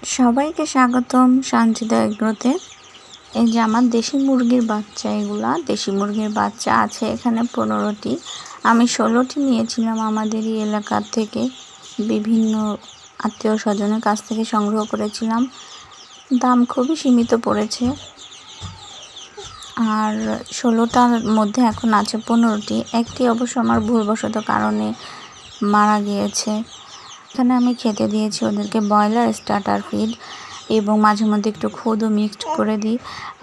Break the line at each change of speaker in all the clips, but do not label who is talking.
সবাইকে স্বাগতম শান্তিদা এগ্রোতে। এই যে আমার দেশি মুরগির বাচ্চা, এগুলা দেশি মুরগির বাচ্চা আছে এখানে 15টি। আমি 16টি নিয়েছিলাম আমাদেরই এলাকার থেকে, বিভিন্ন আত্মীয় স্বজনের কাছ থেকে সংগ্রহ করেছিলাম। দাম খুবই সীমিত পড়েছে। আর 16টার মধ্যে এখন আছে 15টি। একটি অবশ্য আমার ভুলবশত কারণে মারা গিয়েছে। এখানে আমি খেতে দিয়েছি ওদেরকে ব্রয়লার স্টার্টার ফিড এবং মাঝে মধ্যে একটু খুদও মিক্সড করে দিই।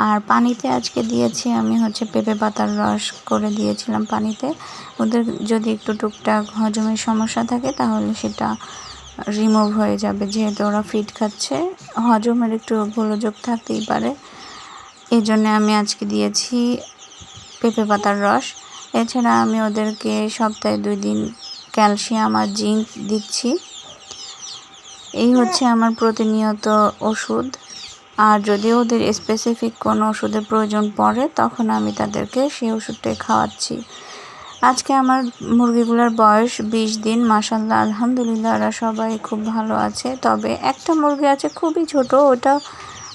আর পানিতে আজকে দিয়েছি আমি পেঁপে পাতার রস করে দিয়েছিলাম পানিতে। ওদের যদি একটু টুকটাক হজমের সমস্যা থাকে তাহলে সেটা রিমুভ হয়ে যাবে, যেহেতু ওরা ফিড খাচ্ছে, হজমের একটু গোলযোগ থাকতেই পারে। এই জন্যে আমি আজকে দিয়েছি পেঁপে পাতার রস। এছাড়া আমি ওদেরকে সপ্তাহে 2 দিন ক্যালসিয়াম আর জিঙ্ক দিচ্ছি। এই আমার প্রতিনিয়ত ওষুধ। আর যদি ওদের স্পেসিফিক কোনো ওষুধের প্রয়োজন পড়ে তখন আমি তাদেরকে সেই ওষুধটাই খাওয়াচ্ছি। আজকে আমার মুরগিগুলোর বয়স 20 দিন। মাশাআল্লাহ, আলহামদুলিল্লাহ, ওরা সবাই খুব ভালো আছে। তবে একটা মুরগি আছে খুবই ছোট, ওটা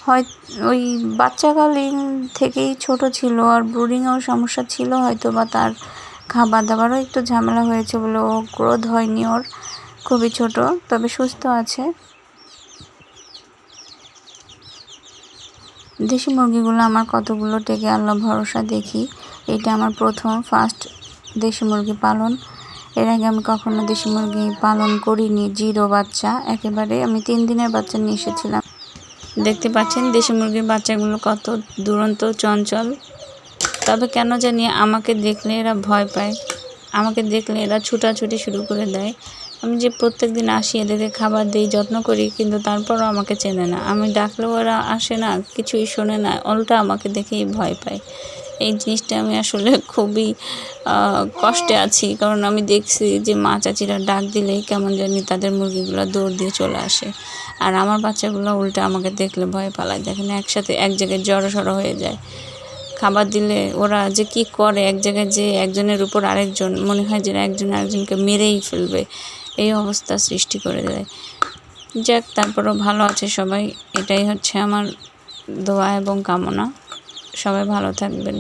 হয় ওই বাচ্চাকালীন থেকেই ছোট ছিল, আর ব্রুডিংয়েও সমস্যা ছিল হয়তো, বা তার খাবার দাবারও একটু ঝামেলা হয়েছে বলে ও গ্রোথ হয়নি, ওর খুবই ছোট, তবে সুস্থ আছে। দেশি মুরগিগুলো আমার কতগুলো টেকে আল্লাহ ভরসা দেখি। এটা আমার ফার্স্ট দেশি মুরগি পালন। এর আগে আমি কখনো দেশি মুরগি পালন করিনি। 0 বাচ্চা, একেবারে আমি 3 দিনের বাচ্চা নিয়ে এসেছিলাম। দেখতে পাচ্ছেন দেশি মুরগির বাচ্চাগুলো কত দুরন্ত, চঞ্চল। তবে কেন জানি আমাকে দেখলে এরা ভয় পায়, আমাকে দেখলে এরা ছুটাছুটি শুরু করে দেয়। আমি যে প্রত্যেক দিন আসি এদেরকে খাবার দিই, যত্ন করি, কিন্তু তারপরও আমাকে চেনে না। আমি ডাকলেও ওরা আসে না, কিছুই শোনে না, উল্টা আমাকে দেখেই ভয় পায়। এই জিনিসটা আমি আসলে খুবই কষ্টে আছি, কারণ আমি দেখছি যে মা চাচিরা ডাক দিলেই কেমন জানি তাদের মুরগিগুলো দৌড় দিয়ে চলে আসে, আর আমার বাচ্চাগুলো উল্টা আমাকে দেখলে ভয় পালায়। দেখেন একসাথে এক জায়গায় জড়সড় হয়ে যায়। খাবার দিলে ওরা যে কি করে, এক জায়গায় যে একজনের উপর আরেকজন, মনে হয় যেন একজন আরেকজনকে মেরেই ফেলবে, এই অবস্থা সৃষ্টি করে দেয়। যাক, তারপরও ভালো আছে সবাই, এটাই আমার দোয়া এবং কামনা। সবাই ভালো থাকবেন।